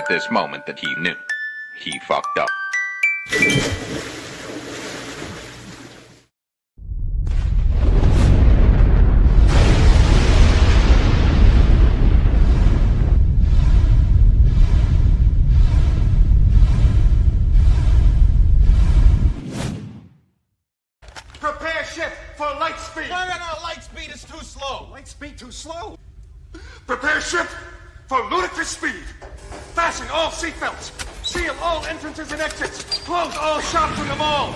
at this moment that he knew. He fucked up. Prepare ship for light speed! No, light speed is too slow. Light speed too slow? Prepare ship for ludicrous speed! Fasten all seatbelts! Seal all entrances and exits! Close all shops in the mall!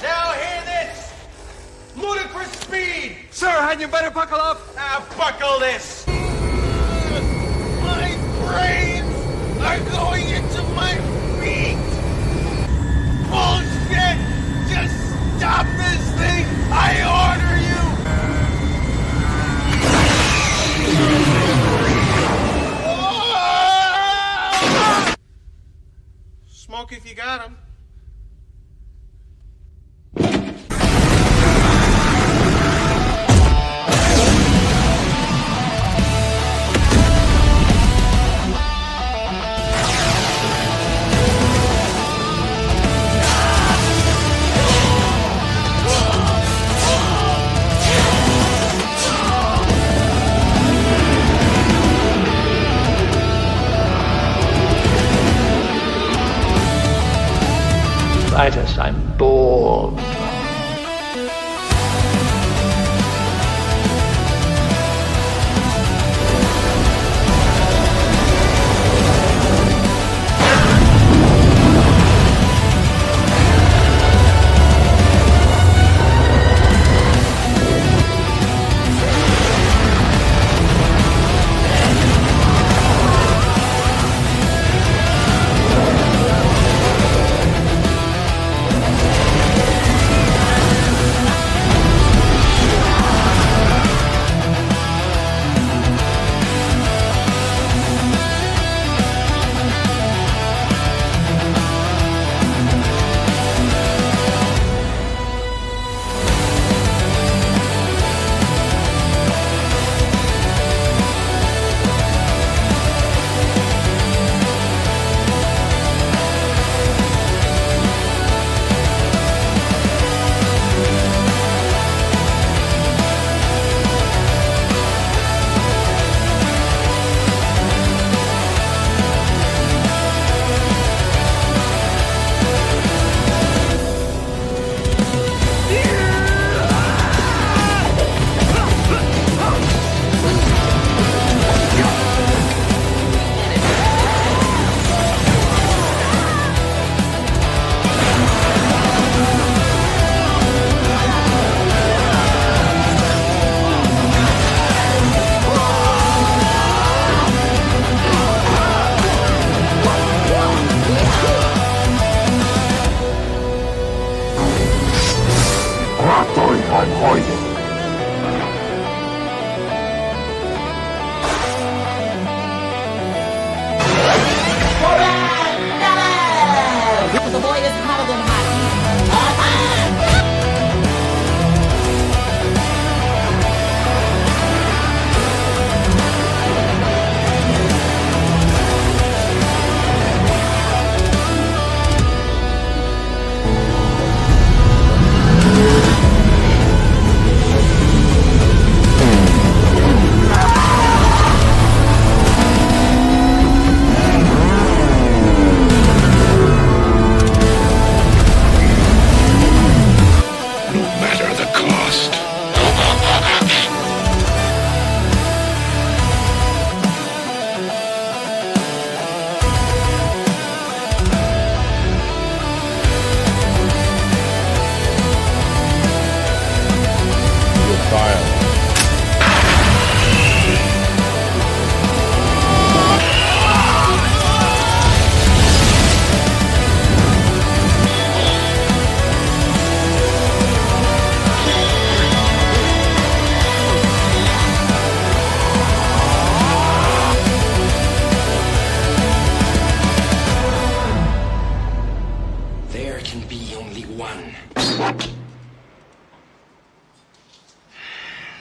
Now hear this! Ludicrous speed! Sir, hadn't you better buckle up? Now buckle this! My brains are going into my feet! Bullshit! Just stop this thing! I order you! Smoke if you got 'em. I'm bored.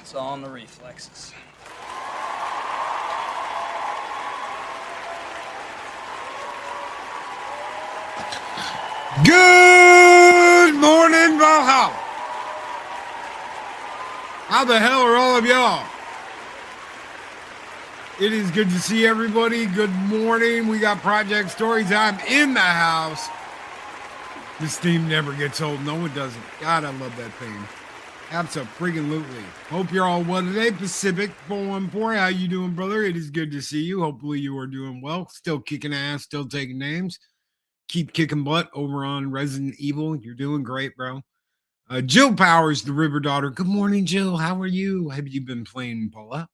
It's all in the reflexes. Good morning, Valhalla. How the hell are all of y'all? It is good to see everybody. Good morning. We got Project Story Time in the house. This theme never gets old. No, it doesn't. God, I love that theme. Absolutely. Hope you're all well today. Pacific 414. How you doing, brother? It is good to see you. Hopefully you are doing well. Still kicking ass. Still taking names. Keep kicking butt over on Resident Evil. You're doing great, bro. Jill Powers, the River Daughter. Good morning, Jill. How are you? Have you been playing Fallout?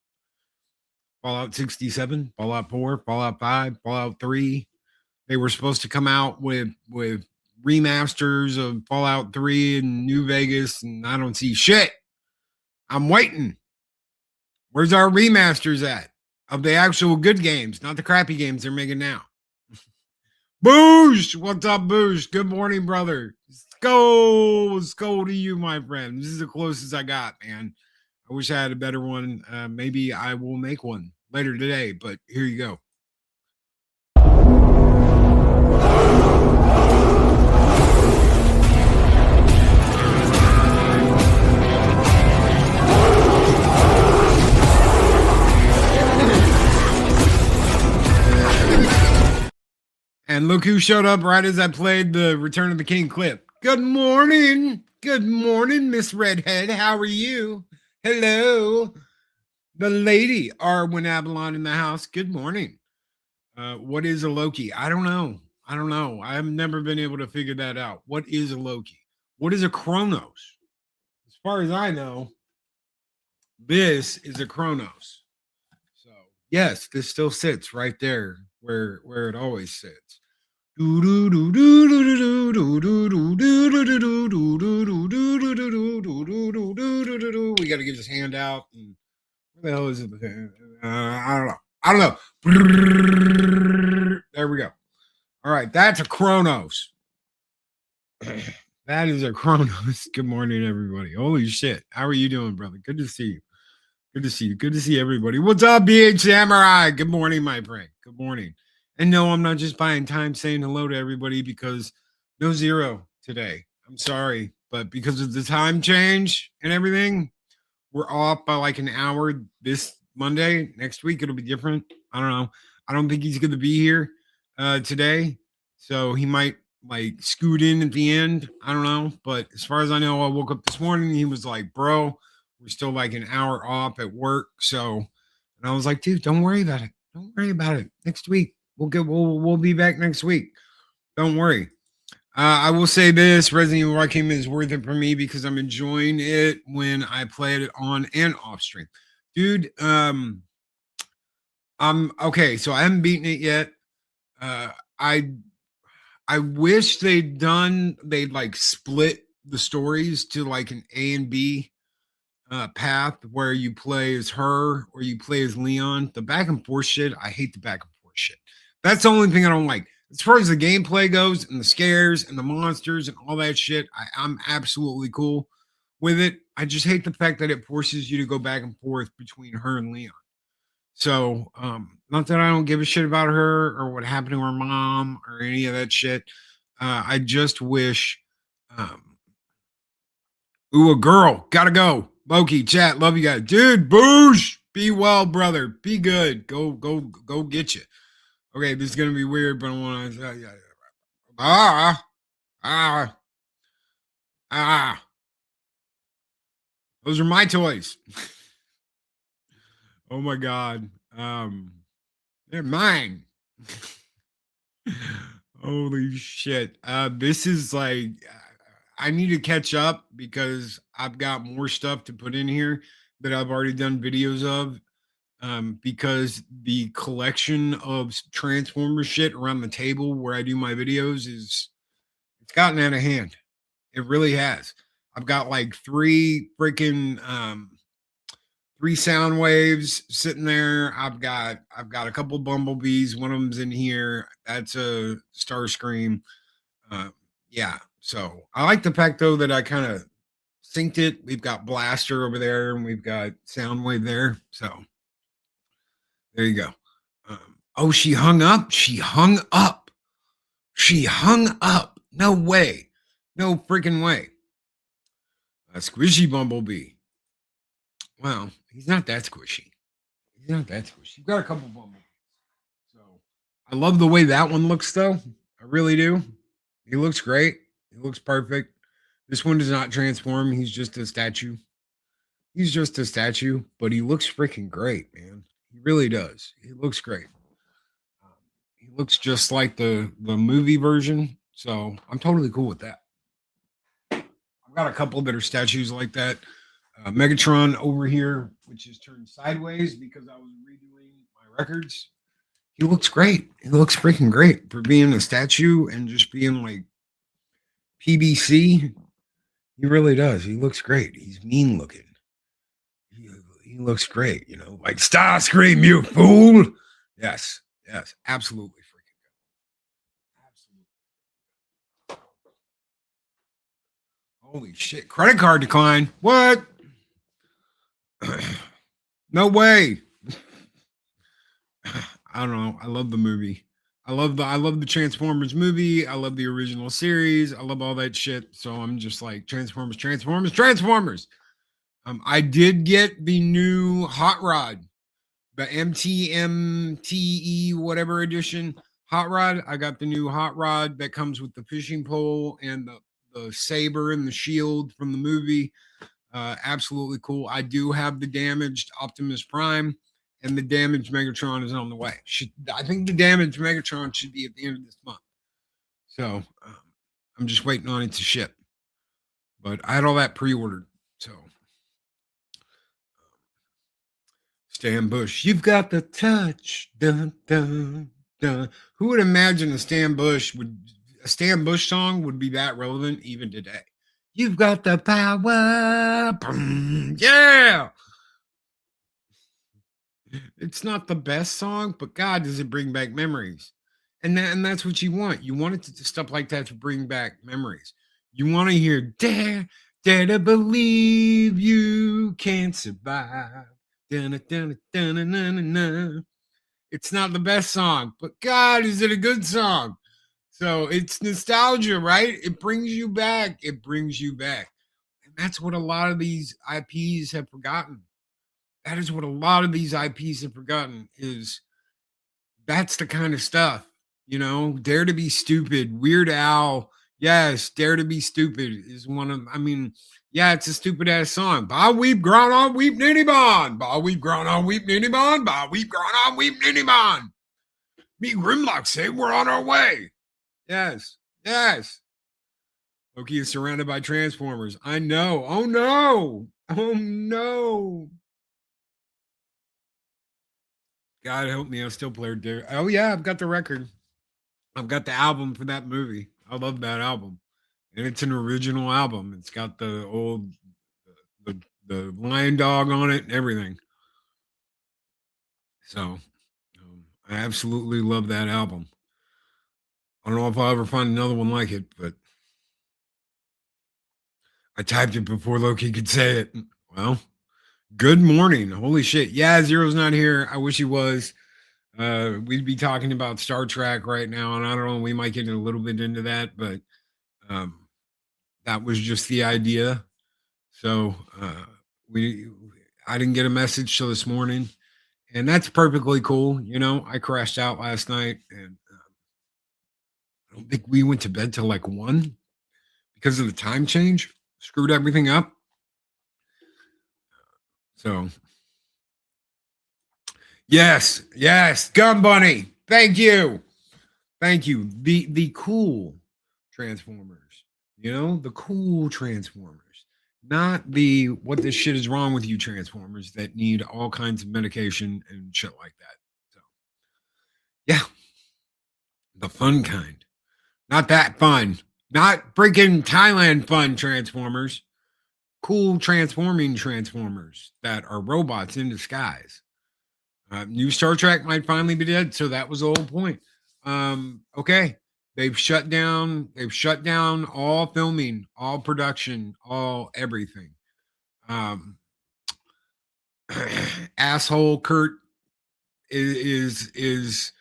Fallout 67, Fallout 4, Fallout 5, Fallout 3. They were supposed to come out with remasters of Fallout 3 in New Vegas, and I don't see shit. I'm waiting. Where's our remasters at? Of the actual good games, not the crappy games they're making now. Boosh! What's up, Boosh? Good morning, brother. Let's go to you, my friend. This is the closest I got, man. I wish I had a better one. Maybe I will make one later today, but here you go. And look who showed up right as I played the Return of the King clip. Good morning. Good morning, Miss Redhead. How are you? Hello. The lady, Arwen Avalon in the house. Good morning. What is a Loki? I don't know. I've never been able to figure that out. What is a Loki? What is a Chronos? As far as I know, this is a Chronos. So, yes, this still sits right there where it always sits. We got to give this hand out. Where the hell is it? I don't know. There we go. All right, that's a Chronos. That is a Chronos. Good morning, everybody. Holy shit. How are you doing, brother? Good to see you. Good to see you. Good to see everybody. What's up, BH Samurai? Good morning, my friend. Good morning. And no, I'm not just buying time saying hello to everybody because no Zero today. I'm sorry, but because of the time change and everything, we're off by like an hour this Monday. Next week, it'll be different. I don't know. I don't think he's going to be here today. So he might like scoot in at the end. I don't know. But as far as I know, I woke up this morning. He was like, bro, we're still like an hour off at work. So, and I was like, dude, don't worry about it. Don't worry about it. Next week. We'll be back next week. Don't worry. I will say this: Resident Evil Arcane is worth it for me because I'm enjoying it when I play it on and off stream. Dude, I'm okay. So I haven't beaten it yet. I wish they'd like split the stories to like an A and B path where you play as her or you play as Leon. The back and forth shit, I hate the back and forth shit. That's the only thing I don't like. As far as the gameplay goes and the scares and the monsters and all that shit, I'm absolutely cool with it. I just hate the fact that it forces you to go back and forth between her and Leon. So, not that I don't give a shit about her or what happened to her mom or any of that shit. I just wish, ooh, a girl, gotta go. Loki, chat, love you guys. Dude, boosh, be well, brother. Be good. Go get you. Okay, this is gonna be weird, but I want to. Those are my toys. Oh my god, they're mine. Holy shit! This is like, I need to catch up because I've got more stuff to put in here that I've already done videos of. Because the collection of Transformer shit around the table where I do my videos it's gotten out of hand. It really has. I've got like three sound waves sitting there. I've got a couple bumblebees. One of them's in here. That's a Starscream. Yeah. So I like the fact though that I kind of synced it. We've got Blaster over there and we've got Soundwave there. So there you go. Oh, she hung up. She hung up. She hung up. No way. No freaking way. A squishy Bumblebee. Well, he's not that squishy. He's not that squishy. You've got a couple Bumblebees. So I love the way that one looks, though. I really do. He looks great. He looks perfect. This one does not transform. He's just a statue. He's just a statue, but he looks freaking great, man. He really does. He looks great. He looks just like the movie version. So I'm totally cool with that. I've got a couple that are statues like that. Megatron over here, which is turned sideways because I was redoing my records. He looks great. He looks freaking great for being a statue and just being like PBC. He really does. He looks great. He's mean looking. He looks great, you know, like Starscream, you fool. Yes, absolutely freaking good. Absolutely. Holy shit. Credit card decline. What? No way. I don't know. I love the movie. I love the Transformers movie. I love the original series. I love all that shit. So I'm just like Transformers. I did get the new Hot Rod, the MTMTE whatever edition Hot Rod. I got the new Hot Rod that comes with the fishing pole and the saber and the shield from the movie. Absolutely cool. I do have the damaged Optimus Prime, and the damaged Megatron is on the way. I think the damaged Megatron should be at the end of this month. So I'm just waiting on it to ship. But I had all that pre-ordered. So Stan Bush, you've got the touch. Dun, dun, dun. Who would imagine a Stan Bush song would be that relevant even today? You've got the power. Boom. Yeah. It's not the best song, but God, does it bring back memories? And that's what you want. You want it to stuff like that to bring back memories. You want to hear dare to believe you can survive. Dun, dun, dun, dun, dun, dun. It's not the best song, but God, is it a good song? So it's nostalgia, right? It brings you back. And that's what a lot of these IPs have forgotten. That is what a lot of these IPs have forgotten is that's the kind of stuff, you know, Dare to Be Stupid, Weird Al. Yes, Dare to Be Stupid is one of, yeah, it's a stupid ass song. Bah, we've grown on, weep nitty bond. Bah, we've grown on, weep nitty bond. Bah, we've grown on, weep nitty bond. Me Grimlock say we're on our way. Yes. Loki is surrounded by Transformers. I know. Oh no. God help me. I still play Dare. Oh yeah, I've got the record. I've got the album for that movie. I love that album. And it's an original album. It's got the old the lion dog on it and everything. So I absolutely love that album. I don't know if I'll ever find another one like it, but I typed it before Loki could say it. Well, good morning. Holy shit. Yeah, Zero's not here. I wish he was. We'd be talking about Star Trek right now, and I don't know, we might get a little bit into that, but that was just the idea. So I didn't get a message till this morning, and that's perfectly cool. You know, I crashed out last night, and I don't think we went to bed till like 1 because of the time change. Screwed everything up. So yes, Gun Bunny. Thank you. The cool Transformers, you know, the cool Transformers, not the what this shit is wrong with you Transformers that need all kinds of medication and shit like that. So yeah, the fun kind, not that fun, not freaking Thailand fun Transformers, cool transforming Transformers that are robots in disguise. New Star Trek might finally be dead, so that was the whole point. Okay, they've shut down all filming, all production, all everything. Asshole Kurt is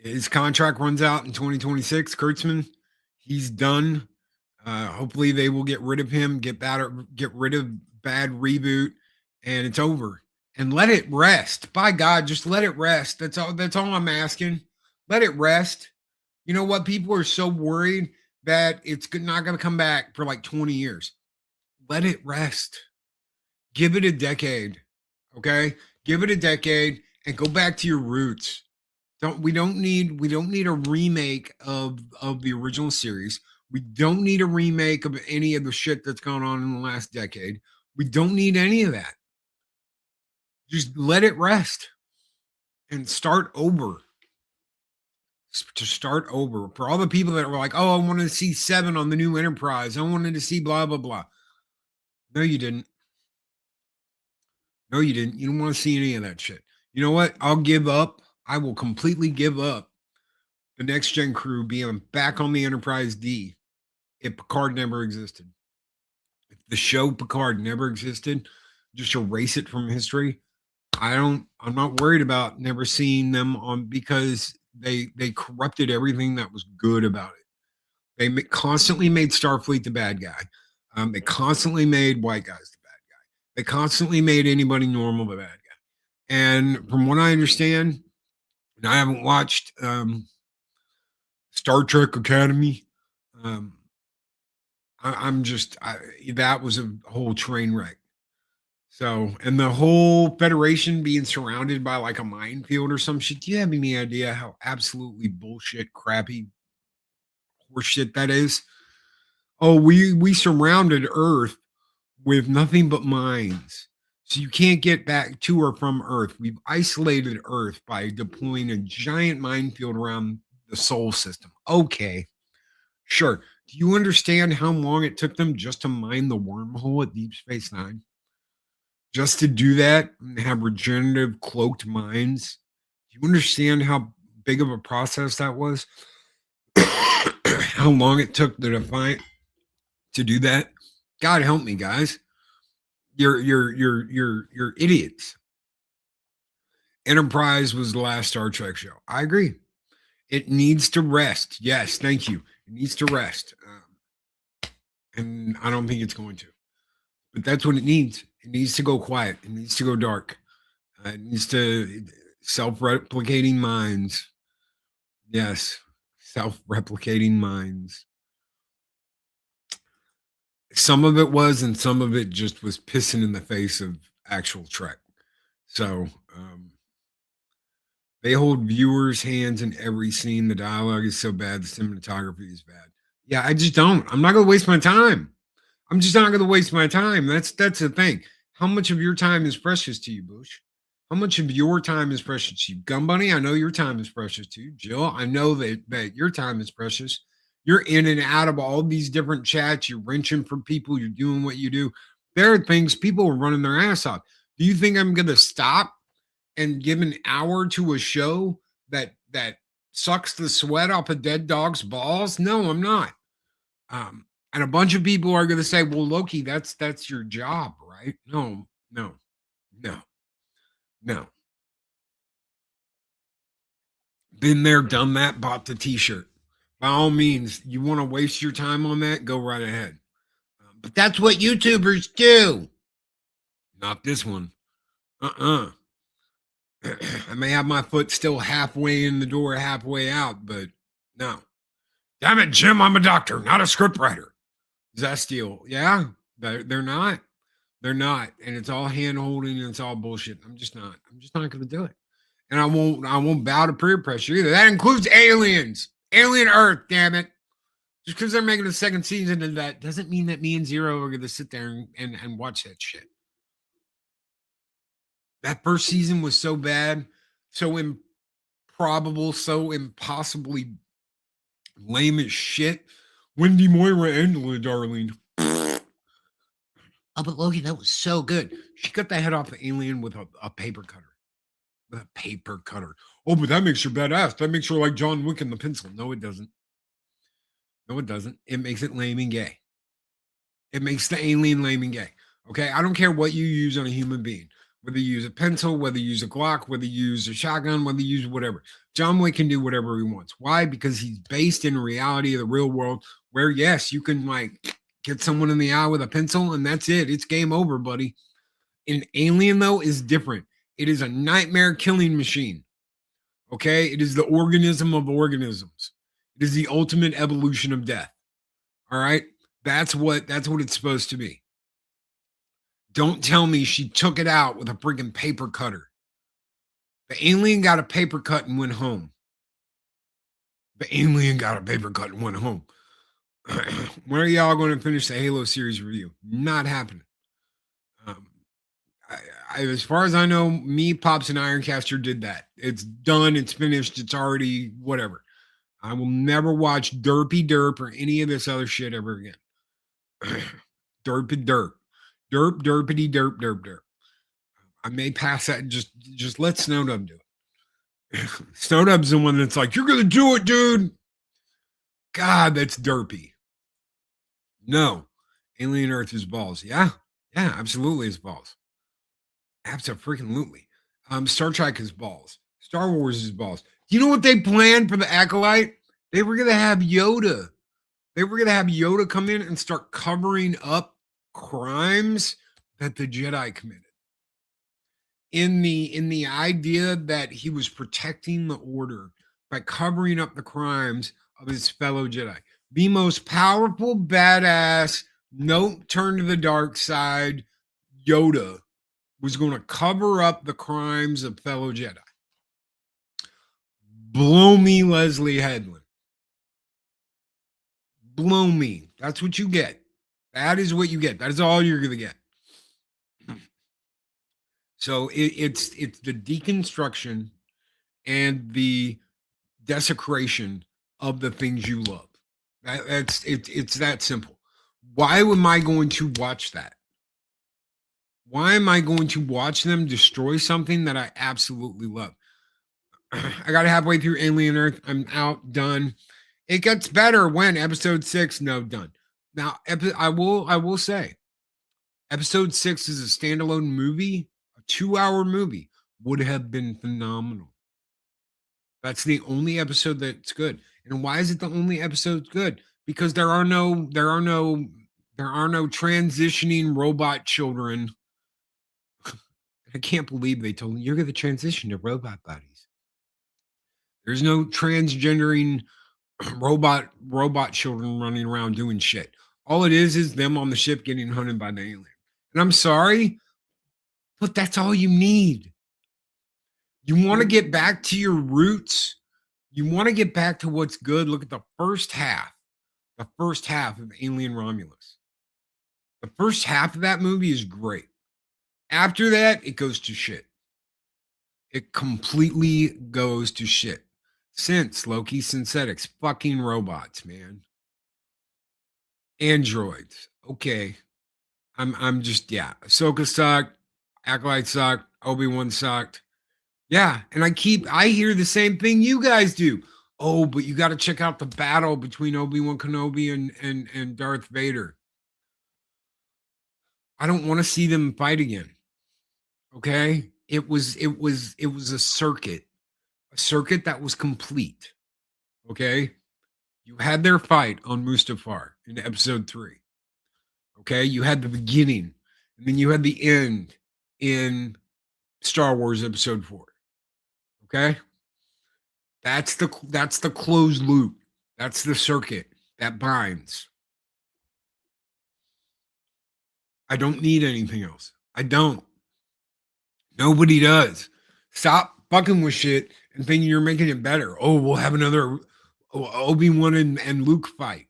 His contract runs out in 2026. Kurtzman, he's done. Hopefully they will get rid of him, get rid of bad reboot, and it's over. And let it rest. By God, just let it rest. That's all I'm asking. Let it rest. You know what? People are so worried that it's not going to come back for like 20 years. Let it rest. Give it a decade. Okay? Give it a decade and go back to your roots. We don't need a remake of the original series. We don't need a remake of any of the shit that's gone on in the last decade. We don't need any of that. Just let it rest and start over. To start over. For all the people that were like, oh, I wanted to see 7 on the new Enterprise. I wanted to see blah, blah, blah. No, you didn't. No, you didn't. You don't want to see any of that shit. You know what? I'll give up. I will completely give up the Next Gen crew being back on the Enterprise D if Picard never existed. If the show Picard never existed, just erase it from history. I'm not worried about never seeing them on, because they corrupted everything that was good about it. They constantly made Starfleet the bad guy. They constantly made white guys the bad guy. They constantly made anybody normal the bad guy. And from what I understand, and I haven't watched Starfleet Academy. That was a whole train wreck. So, and the whole Federation being surrounded by like a minefield or some shit. Do you have any idea how absolutely bullshit, crappy horseshit that is? Oh, we surrounded Earth with nothing but mines. So you can't get back to or from Earth. We've isolated Earth by deploying a giant minefield around the Sol system. Okay, sure. Do you understand how long it took them just to mine the wormhole at Deep Space Nine? Just to do that and have regenerative cloaked mines? Do you understand how big of a process that was? How long it took to do that? God help me, guys. You're idiots. Enterprise was the last Star Trek show. I agree. It needs to rest. Yes, thank you. It needs to rest. And I don't think it's going to. But that's what it needs. It needs to go quiet. It needs to go dark. It needs to self-replicating minds. Yes, self-replicating minds. Some of it was, and some of it just was pissing in the face of actual Trek. So they hold viewers' hands in every scene. The dialogue is so bad. The cinematography is bad. Yeah, I just don't. I'm not going to waste my time. I'm just not going to waste my time. That's the thing. How much of your time is precious to you, Bush? How much of your time is precious to you? Gun Bunny, I know your time is precious to you. Jill, I know that your time is precious. You're in and out of all these different chats. You're wrenching for people. You're doing what you do. There are things people are running their ass off. Do you think I'm going to stop and give an hour to a show that sucks the sweat off a dead dog's balls? No, I'm not. And a bunch of people are going to say, well, Loki, that's your job, right? No. Been there, done that, bought the t-shirt. By all means, you want to waste your time on that? Go right ahead. But that's what YouTubers do. Not this one. I may have my foot still halfway in the door, halfway out, but no. Damn it, Jim, I'm a doctor, not a scriptwriter. Zestiel, yeah, they're not. They're not. And it's all hand-holding and it's all bullshit. I'm just not going to do it. And I won't bow to peer pressure either. That includes aliens. Alien Earth, damn it. Just because they're making a second season of that doesn't mean that me and Zero are going to sit there and watch that shit. That first season was so bad, so improbable, so impossibly lame as shit. Wendy Moira Angela, darling. Oh, but Loki, that was so good. She cut the head off the alien with a paper cutter. With a paper cutter. Oh, but that makes her badass. That makes her like John Wick in the pencil. No, it doesn't. No, it doesn't. It makes it lame and gay. It makes the alien lame and gay. Okay? I don't care what you use on a human being. Whether you use a pencil, whether you use a Glock, whether you use a shotgun, whether you use whatever. John Wick can do whatever he wants. Why? Because he's based in reality of the real world where, yes, you can like get someone in the eye with a pencil and that's it. It's game over, buddy. An Alien, though, is different. It is a nightmare killing machine. Okay? It is the organism of organisms. It is the ultimate evolution of death. All right? That's what it's supposed to be. Don't tell me she took it out with a freaking paper cutter. The alien got a paper cut and went home. The alien got a paper cut and went home. When are y'all going to finish the Halo series review? Not happening. As far as I know, me, Pops, and Ironcaster did that. It's done. It's finished. It's already whatever. I will never watch Derpy Derp or any of this other shit ever again. Derpy Derp. Derp, derpity, derp, derp, derp. I may pass that and just let Snowdub do it. Snowdub's the one that's like, you're going to do it, dude. God, that's derpy. No. Alien Earth is balls. Yeah, absolutely it's balls. Absolutely. Star Trek is balls. Star Wars is balls. You know what they planned for the Acolyte? They were going to have Yoda. They were going to have Yoda come in and start covering up crimes that the Jedi committed. In the idea that he was protecting the order by covering up the crimes of his fellow Jedi. The most powerful, badass, no turn to the dark side Yoda was going to cover up the crimes of fellow Jedi. Blow me, Leslie Headland. Blow me. That's what you get. That is what you get. That is all you're going to get. So it's the deconstruction and the desecration of the things you love. It's that simple. Why am I going to watch that? Why am I going to watch them destroy something that I absolutely love? I got halfway through Alien Earth. I'm out, done. It gets better when episode 6, no, done. Now, I will say, episode 6 is a standalone movie, a 2-hour movie, would have been phenomenal. That's the only episode that's good. And why is it the only episode good? Because there are no transitioning robot children. I can't believe they told me you're going to transition to robot bodies. There's no transgendering robot children running around doing shit. All it is them on the ship getting hunted by the alien. And I'm sorry, but that's all you need. You want to get back to your roots. You want to get back to what's good. Look at the first half of Alien Romulus. The first half of that movie is great. After that, it goes to shit. It completely goes to shit. Since Loki synthetics, fucking robots, man. Androids. Okay. I'm just, yeah. Ahsoka sucked. Acolyte sucked. Obi-Wan sucked. Yeah. And I hear the same thing you guys do. Oh, but you got to check out the battle between Obi-Wan Kenobi and Darth Vader. I don't want to see them fight again. Okay? It was a circuit that was complete. Okay? You had their fight on Mustafar in episode 3. Okay? You had the beginning, and then you had the end in Star Wars episode 4. Okay? That's the closed loop. That's the circuit that binds. I don't need anything else. I don't. Nobody does. Stop fucking with shit and thinking you're making it better. Oh, we'll have another Obi-Wan and Luke fight.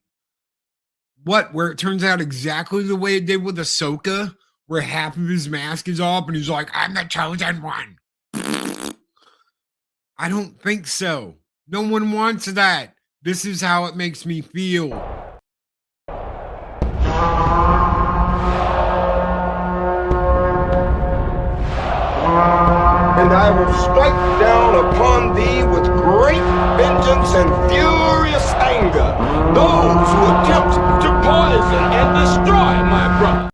What? Where it turns out exactly the way it did with Ahsoka, where half of his mask is off and he's like, I'm the chosen one. I don't think so. No one wants that. This is how it makes me feel. And I will strike down upon thee with great vengeance and furious anger those who attempt to poison and destroy my brother.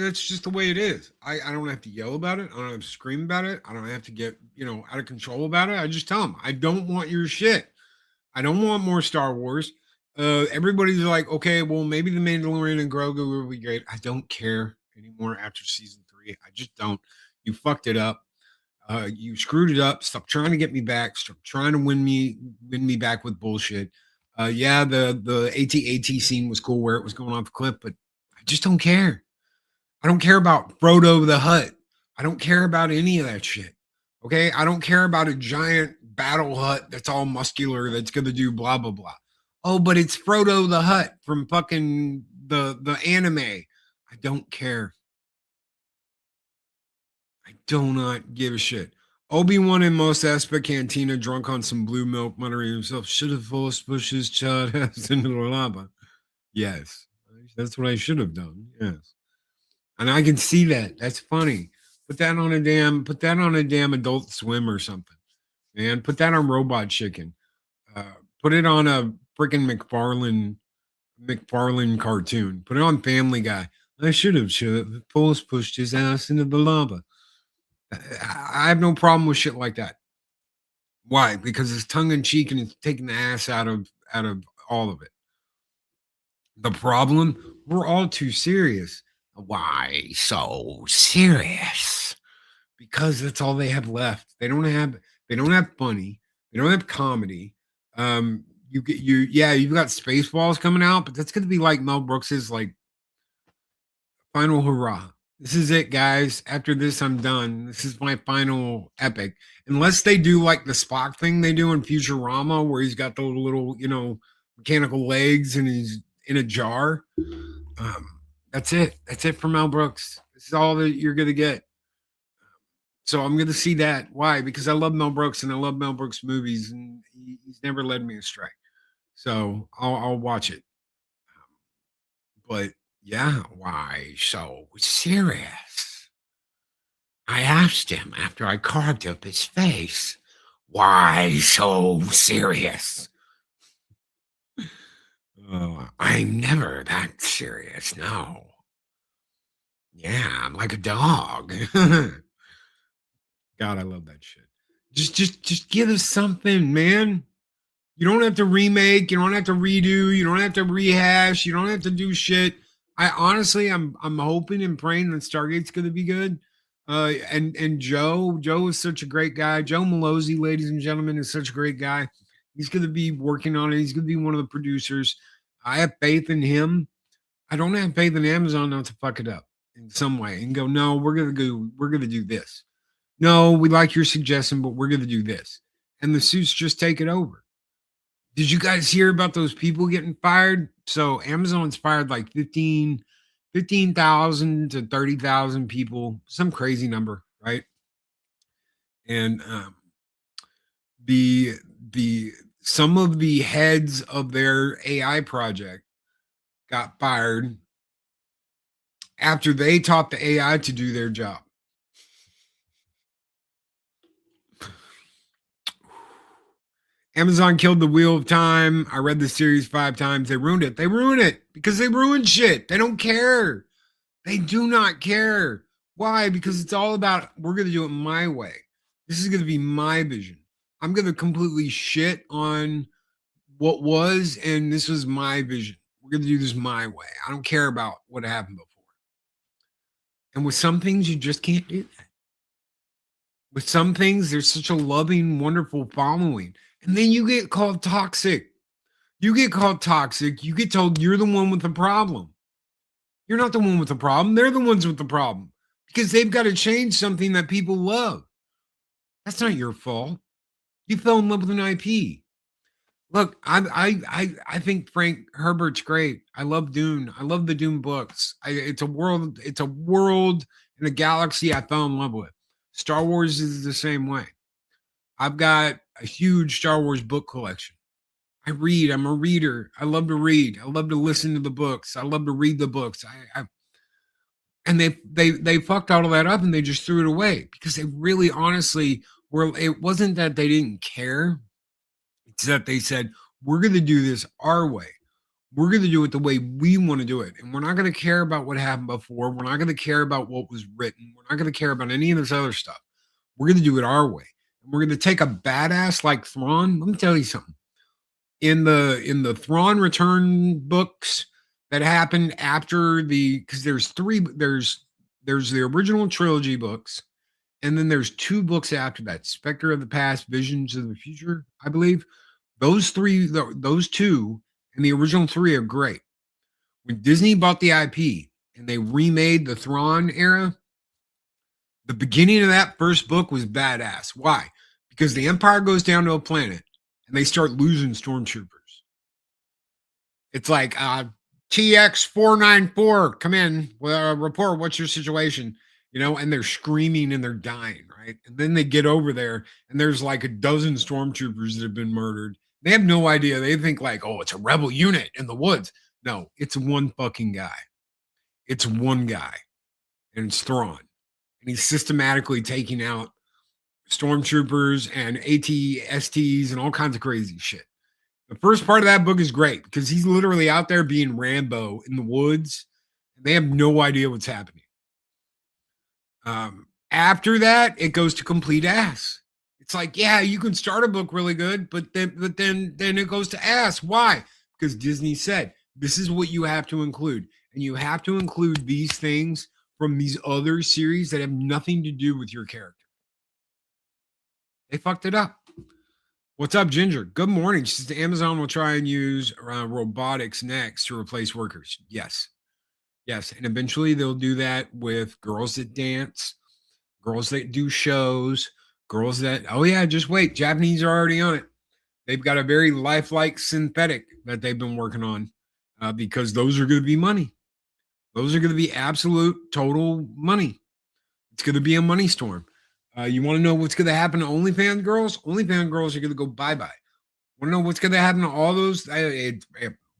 That's that's just the way it is. I don't have to yell about it. I don't have to scream about it. I don't have to get, out of control about it. I just tell them, I don't want your shit. I don't want more Star Wars. Everybody's like, okay, well, maybe the Mandalorian and Grogu will be great. I don't care anymore after season 3. I just don't. You fucked it up. You screwed it up. Stop trying to get me back. Stop trying to win me back with bullshit. Yeah, the AT-AT scene was cool where it was going off the cliff, but I just don't care. I don't care about Frodo the Hutt. I don't care about any of that shit. Okay? I don't care about a giant battle hut that's all muscular that's going to do blah, blah, blah. Oh, but it's Frodo the Hutt from fucking the anime. I don't care. I do not give a shit. Obi-Wan in Mos Espa Cantina, drunk on some blue milk, muttering himself, should have forced pushed his child ass into the lava. Yes. That's what I should have done. Yes. And I can see that. That's funny. Put that on a damn Adult Swim or something. Man, put that on Robot Chicken. Put it on a freaking McFarlane cartoon. Put it on Family Guy. I should have pushed his ass into the lava. I have no problem with shit like that. Why? Because it's tongue in cheek and it's taking the ass out of all of it. The problem, we're all too serious. Why so serious? Because that's all they have left. They don't have funny. They don't have comedy. You've got Spaceballs coming out, but that's going to be like Mel Brooks's like final hurrah. This is it, guys. After this, I'm done. This is my final epic. Unless they do like the Spock thing they do in Futurama, where he's got the little, mechanical legs and he's in a jar. That's it. That's it for Mel Brooks. This is all that you're going to get. So I'm going to see that. Why? Because I love Mel Brooks and I love Mel Brooks movies, and he's never led me astray. So I'll watch it. But yeah, why so serious? I asked him after I carved up his face, why so serious? Oh, I'm never that serious, no. Yeah, I'm like a dog. God, I love that shit. Just give us something, man. You don't have to remake. You don't have to redo. You don't have to rehash. You don't have to do shit. I honestly, I'm hoping and praying that Stargate's going to be good. And Joe is such a great guy. Joe Malozzi, ladies and gentlemen, is such a great guy. He's going to be working on it. He's going to be one of the producers. I have faith in him. I don't have faith in Amazon not to fuck it up in some way and go, no, we're going to do this. No, we like your suggestion, but we're going to do this. And the suits just take it over. Did you guys hear about those people getting fired? So Amazon's fired like 15,000 to 30,000 people, some crazy number, right? And some of the heads of their AI project got fired after they taught the AI to do their job. Amazon killed the Wheel of Time. I read the series 5 times. They ruined it. They ruin it because they ruin shit. They don't care. They do not care. Why? Because it's all about, we're going to do it my way. This is going to be my vision. I'm going to completely shit on what was, and this was my vision. We're going to do this my way. I don't care about what happened before. And with some things, you just can't do that. With some things, there's such a loving, wonderful following. And then you get called toxic. You get called toxic. You get told you're the one with the problem. You're not the one with the problem. They're the ones with the problem because they've got to change something that people love. That's not your fault. You fell in love with an IP. Look, I think Frank Herbert's great. I love Dune. I love the Dune books. It's a world in a galaxy I fell in love with. Star Wars is the same way. I've got a huge Star Wars book collection. I read. I'm a reader. I love to read. I love to listen to the books. I love to read the books. And they fucked all of that up and they just threw it away because they really honestly were. It wasn't that they didn't care. It's that they said, we're going to do this our way. We're going to do it the way we want to do it. And we're not going to care about what happened before. We're not going to care about what was written. We're not going to care about any of this other stuff. We're going to do it our way. And we're going to take a badass like Thrawn. Let me tell you something. In the Thrawn Return books that happened after because there's the original trilogy books, and then there's 2 books after that, Spectre of the Past, Visions of the Future, I believe. Those 2 and the original 3 are great. When Disney bought the IP and they remade the Thrawn era, the beginning of that first book was badass. Why? Because the Empire goes down to a planet and they start losing stormtroopers. It's like TX494, come in, report, what's your situation? And they're screaming and they're dying, right? And then they get over there and there's like a dozen stormtroopers that have been murdered. They have no idea. They think like, oh, it's a rebel unit in the woods. No, it's one fucking guy. It's one guy, and it's Thrawn. And he's systematically taking out stormtroopers and AT-STs and all kinds of crazy shit. The first part of that book is great because he's literally out there being Rambo in the woods. And they have no idea what's happening. After that, it goes to complete ass. It's like, yeah, you can start a book really good, but then it goes to ass. Why? Because Disney said, this is what you have to include. And you have to include these things from these other series that have nothing to do with your character. They fucked it up. What's up, Ginger? Good morning. She says Amazon will try and use robotics next to replace workers. Yes. And eventually they'll do that with girls that dance, girls that do shows, girls that, oh yeah, just wait. Japanese are already on it. They've got a very lifelike synthetic that they've been working on because those are going to be money. Those are going to be absolute total money. It's going to be a money storm. You want to know what's going to happen to OnlyFans girls? OnlyFans girls are going to go bye-bye. Want to know what's going to happen to all those?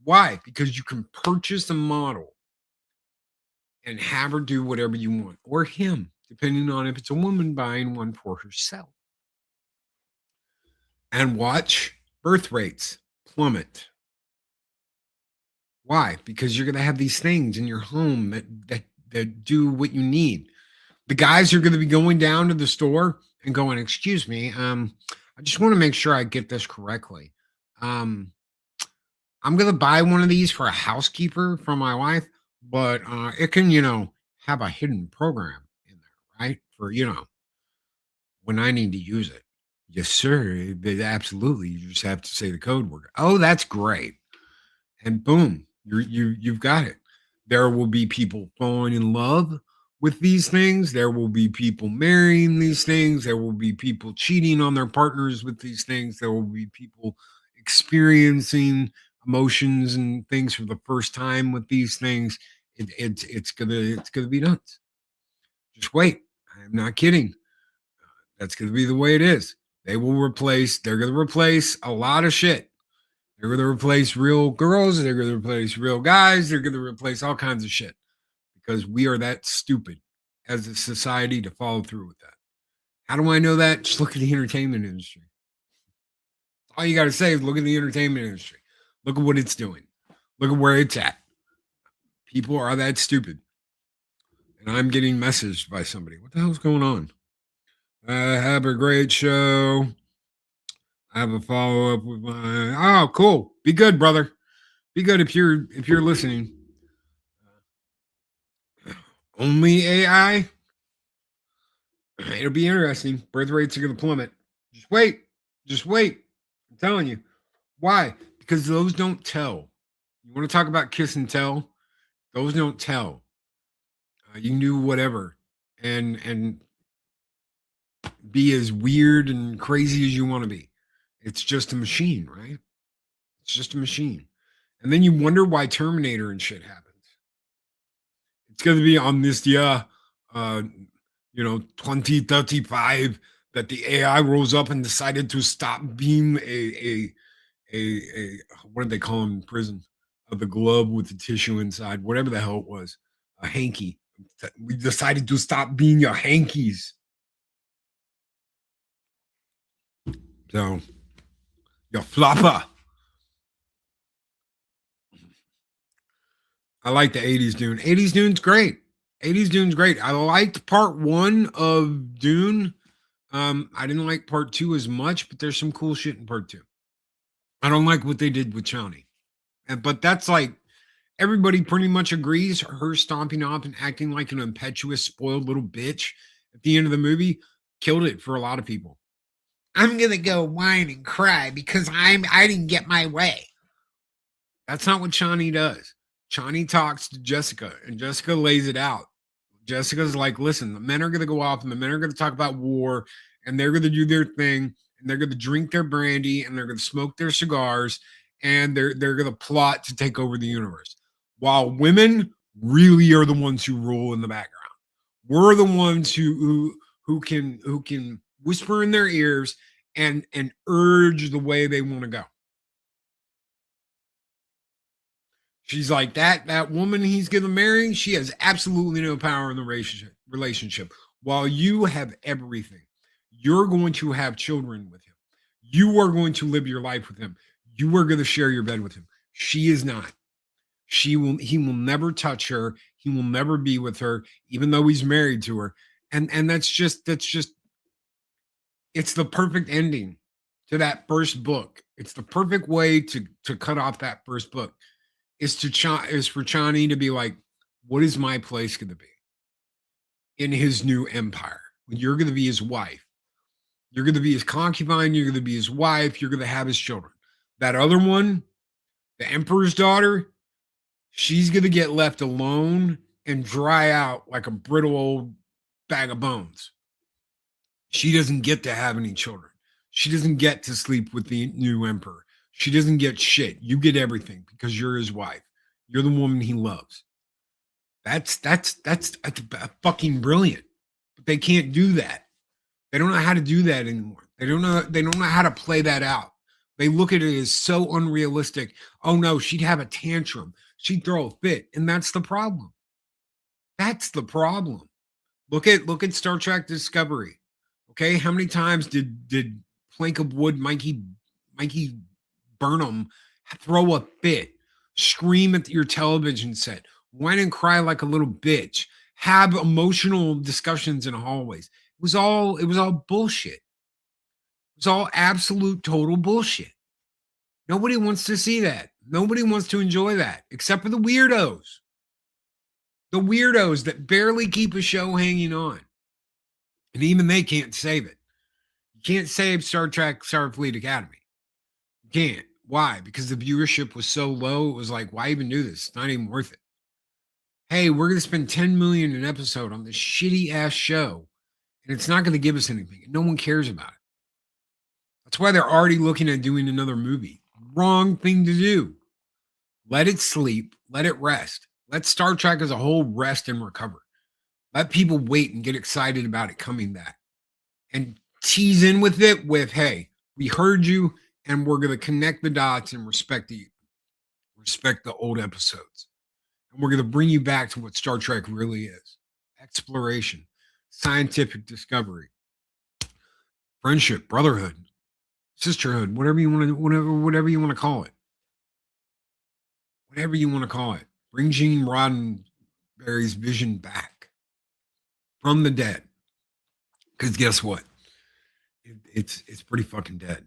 Why? Because you can purchase a model and have her do whatever you want, or him, depending on if it's a woman buying one for herself. And watch birth rates plummet. Why? Because you're going to have these things in your home that do what you need. The guys are going to be going down to the store and going, excuse me, I just want to make sure I get this correctly. I'm going to buy one of these for a housekeeper for my wife, but it can, have a hidden program in there, right? For, when I need to use it. Yes, sir. Absolutely. You just have to say the code word. Oh, that's great. And boom, you've got it. There will be people falling in love with these things. There will be people marrying these things. There will be people cheating on their partners with these things. There will be people experiencing emotions and things for the first time with these things. It's gonna be nuts. Just wait. I'm not kidding. That's gonna be the way it is. They're gonna replace a lot of shit. They're gonna replace real girls. They're gonna replace real guys. They're gonna replace all kinds of shit. Because we are that stupid as a society to follow through with that. How do I know that? Just look at the entertainment industry. All you got to say is look at the entertainment industry. Look at what it's doing. Look at where it's at. People are that stupid. And I'm getting messaged by somebody. What the hell's going on? Have a great show. I have a follow-up with my... Oh, cool. Be good, brother. Be good if you're listening. Only AI? It'll be interesting. Birth rates are going to plummet. Just wait. I'm telling you. Why? Because those don't tell. You want to talk about kiss and tell? Those don't tell. You can do whatever and be as weird and crazy as you want to be. It's just a machine, right? It's just a machine. And then you wonder why Terminator and shit happens. It's going to be on this 2035 that the AI rose up and decided to stop being a what did they call him in prison? The glove with the tissue inside, whatever the hell it was, a hanky. We decided to stop being your hankies. So, your flopper. I like the 80s Dune. 80s Dune's great. 80s Dune's great. I liked part 1 of Dune. I didn't like part 2 as much, but there's some cool shit in part 2. I don't like what they did with Chani. But that's like, everybody pretty much agrees her stomping off and acting like an impetuous, spoiled little bitch at the end of the movie killed it for a lot of people. I'm going to go whine and cry because I didn't get my way. That's not what Chani does. Chani talks to Jessica, and Jessica lays it out. Jessica's like, listen, the men are going to go off, and the men are going to talk about war, and they're going to do their thing, and they're going to drink their brandy, and they're going to smoke their cigars, and they're going to plot to take over the universe. While women really are the ones who rule in the background. We're the ones who can whisper in their ears and urge the way they want to go. She's like, that woman he's going to marry, she has absolutely no power in the relationship. While you have everything, you're going to have children with him. You are going to live your life with him. You are going to share your bed with him. She is not. He will never touch her. He will never be with her, even though he's married to her. And that's just, it's the perfect ending to that first book. It's the perfect way to cut off that first book. Is for Chani to be like, what is my place going to be in his new empire? You're going to be his wife. You're going to be his concubine. You're going to be his wife. You're going to have his children. That other one, the emperor's daughter, she's going to get left alone and dry out like a brittle old bag of bones. She doesn't get to have any children. She doesn't get to sleep with the new emperor. She doesn't get shit. You get everything because you're his wife. You're the woman he loves. That's fucking brilliant. But they can't do that. They don't know how to do that anymore. They don't know how to play that out. They look at it as so unrealistic. Oh no, she'd have a tantrum. She'd throw a fit. And that's the problem. That's the problem. Look at Star Trek Discovery. Okay, how many times did Plank of Wood Mikey Burnham throw a fit, scream at your television set, whine and cry like a little bitch, have emotional discussions in hallways? It was all bullshit. It was all absolute total bullshit. Nobody wants to see that. Nobody wants to enjoy that, except for the weirdos. The weirdos that barely keep a show hanging on. And even they can't save it. You can't save Star Trek Starfleet Academy. You can't. Why? Because the viewership was so low, it was like, why even do this? It's not even worth it. Hey, we're going to spend $10 million an episode on this shitty ass show, and it's not going to give us anything. No one cares about it. That's why they're already looking at doing another movie. Wrong thing to do. Let it sleep. Let it rest. Let Star Trek as a whole rest and recover. Let people wait and get excited about it coming back. And tease in with it with, hey, we heard you, and we're going to connect the dots and respect the old episodes. And we're going to bring you back to what Star Trek really is. Exploration, scientific discovery, friendship, brotherhood, sisterhood, whatever you want to call it. Whatever you want to call it. Bring Gene Roddenberry's vision back from the dead. Because guess what? It's pretty fucking dead.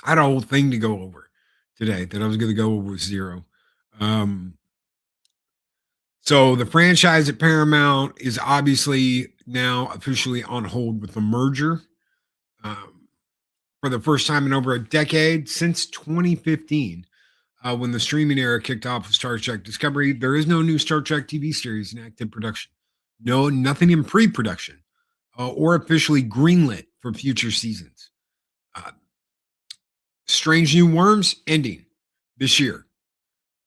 I had a whole thing to go over today that I was going to go over with Zero. So the franchise at Paramount is obviously now officially on hold with the merger. For the first time in over a decade, since 2015, when the streaming era kicked off with Star Trek Discovery, there is no new Star Trek TV series in active production. No, nothing in pre-production or officially greenlit for future seasons. Strange New Worlds ending this year.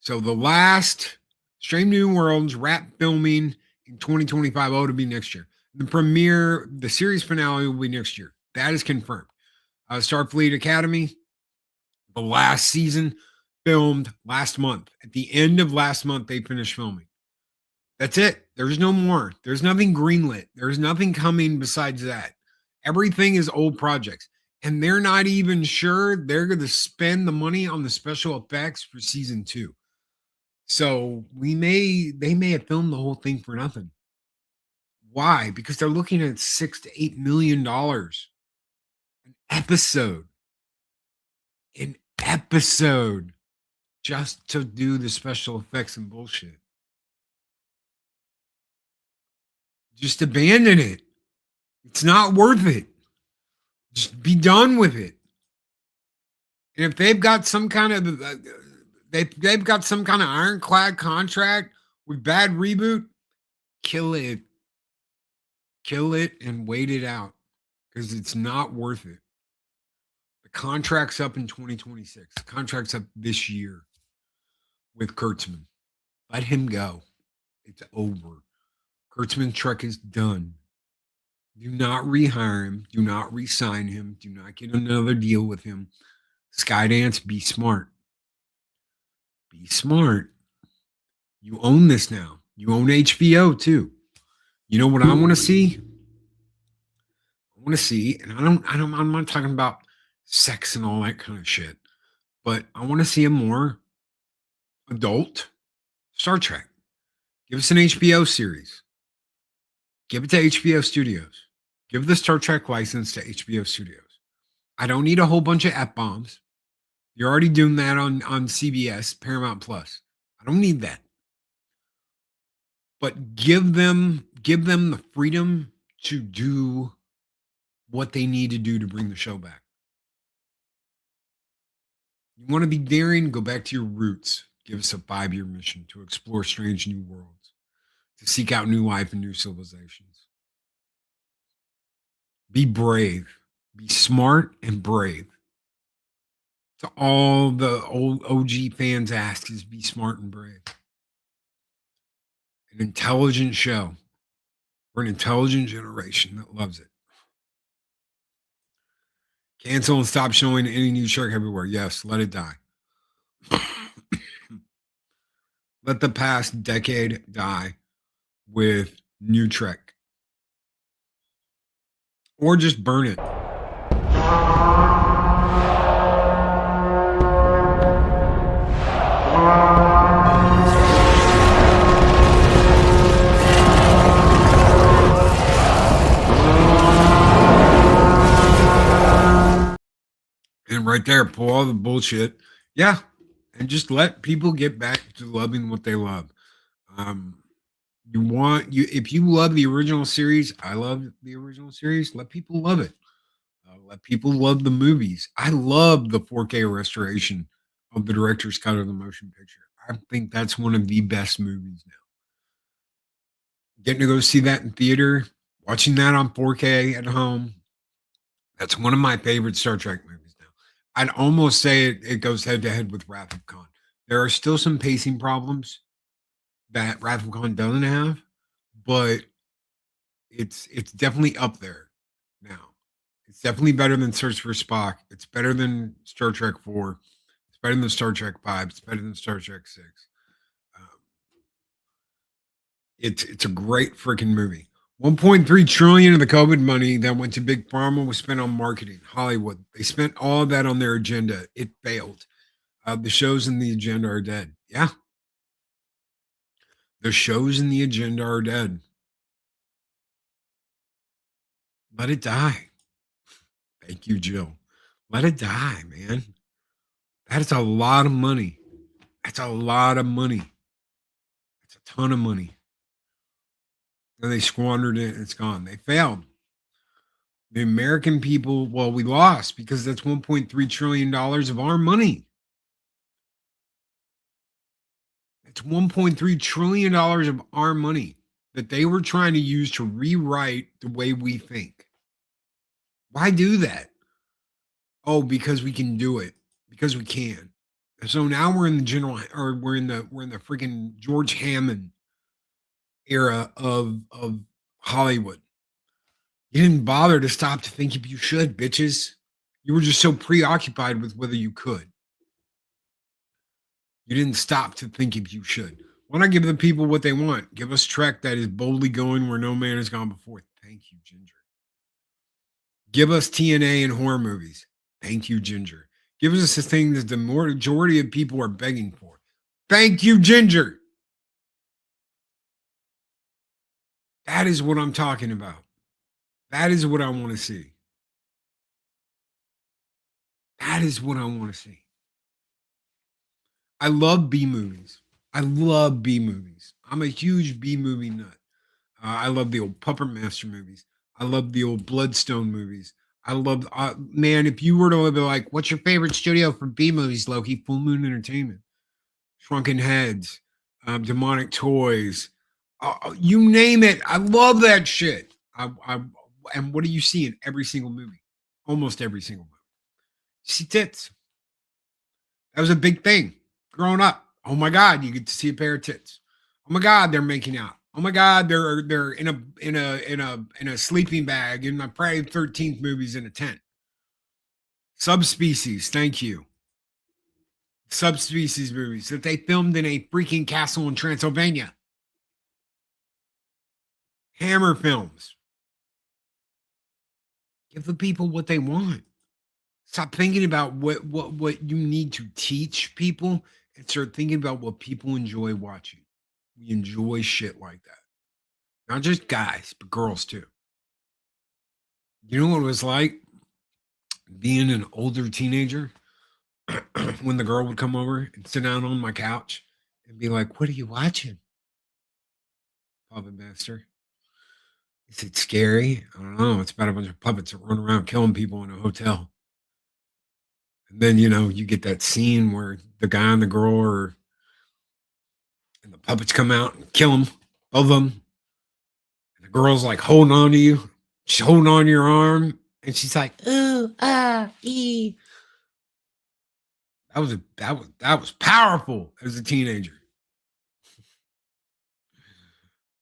So the last Strange New Worlds wrap filming in 2025. Oh, to be next year. The series finale will be next year. That is confirmed. Starfleet Academy, the last season, filmed last month. At the end of last month, they finished filming. That's it. There's no more. There's nothing greenlit. There's nothing coming besides that. Everything is old projects. And they're not even sure they're going to spend the money on the special effects for season 2. So they may have filmed the whole thing for nothing. Why? Because they're looking at $6 to $8 million an episode. An episode just to do the special effects and bullshit. Just abandon it. It's not worth it. Just be done with it. And if they've got some kind of they've got some kind of ironclad contract with bad reboot, kill it. Kill it and wait it out because it's not worth it. The contract's up in 2026. The contract's up this year with Kurtzman. Let him go. It's over. Kurtzman's truck is done. Do not rehire him. Do not re-sign him. Do not get another deal with him. Skydance, be smart. Be smart. You own this now. You own HBO too. You know what I want to see? I want to see, and I'm not talking about sex and all that kind of shit, but I want to see a more adult Star Trek. Give us an HBO series. Give it to HBO Studios. Give the Star Trek license to HBO Studios. I don't need a whole bunch of F-bombs. You're already doing that on CBS, Paramount Plus. I don't need that. But give them the freedom to do what they need to do to bring the show back. You want to be daring? Go back to your roots. Give us a 5-year mission to explore strange new worlds, to seek out new life and new civilizations. Be brave. Be smart and brave. To all the old OG fans ask is be smart and brave. An intelligent show for an intelligent generation that loves it. Cancel and stop showing any new Trek everywhere. Yes, let it die. Let the past decade die with new Trek. Or just burn it. And right there, pull all the bullshit. Yeah. And just let people get back to loving what they love. If you love the original series, I love the original series, let people love it. Let people love the movies. I love the 4K restoration of the director's cut of the motion picture. I think that's one of the best movies now. Getting to go see that in theater, watching that on 4K at home, that's one of my favorite Star Trek movies now. I'd almost say it goes head to head with Wrath of Khan. There are still some pacing problems that Wrath of Khan doesn't have, but it's definitely up there now. It's definitely better than Search for Spock. It's better than Star Trek 4. It's better than Star Trek 5. It's better than Star Trek 6. It's a great freaking movie. 1.3 trillion of the COVID money that went to Big Pharma was spent on marketing. Hollywood. They spent all of that on their agenda. It failed. The shows in the agenda are dead. Yeah. The shows in the agenda are dead. Let it die. Thank you, Jill. Let it die, man. That is a lot of money. That's a lot of money. That's a ton of money. And they squandered it. It's gone. They failed. The American people, well, we lost because that's $1.3 trillion of our money. It's $1.3 trillion of our money that they were trying to use to rewrite the way we think. Why do that? Oh, because we can do it. Because we can. So now we're in the we're in the freaking George Hammond era of Hollywood. You didn't bother to stop to think if you should, bitches. You were just so preoccupied with whether you could. You didn't stop to think if you should. Why not give the people what they want? Give us Trek that is boldly going where no man has gone before. Thank you, Ginger. Give us TNA and horror movies. Thank you, Ginger. Give us a thing that the majority of people are begging for. Thank you, Ginger. That is what I'm talking about. That is what I want to see. That is what I want to see. I love B movies. I love B movies. I'm a huge B movie nut. I love the old Puppet Master movies. I love the old Bloodstone movies. I love, man, if you were to be like, what's your favorite studio for B movies, Loki? Full Moon Entertainment, Shrunken Heads, Demonic Toys, you name it. I love that shit. And what do you see in every single movie? Almost every single movie. You see tits. That was a big thing growing up. Oh my God, you get to see a pair of tits. Oh my God, they're making out. Oh my God, they're in a sleeping bag in my Friday the 13th movies in a tent. Subspecies, thank you. Subspecies movies that they filmed in a freaking castle in Transylvania. Hammer films. Give the people what they want. Stop thinking about what you need to teach people and start thinking about what people enjoy watching. We enjoy shit like that. Not just guys, but girls too. You know what it was like being an older teenager when the girl would come over and sit down on my couch and be like, "What are you watching?" Puppet Master. Is it scary? I don't know. It's about a bunch of puppets that run around killing people in a hotel. And then, you get that scene where the guy and the girl and the puppets come out and kill them, both of them. And the girl's like holding on to you. She's holding on to your arm. And she's like, ooh, ee. That was powerful as a teenager.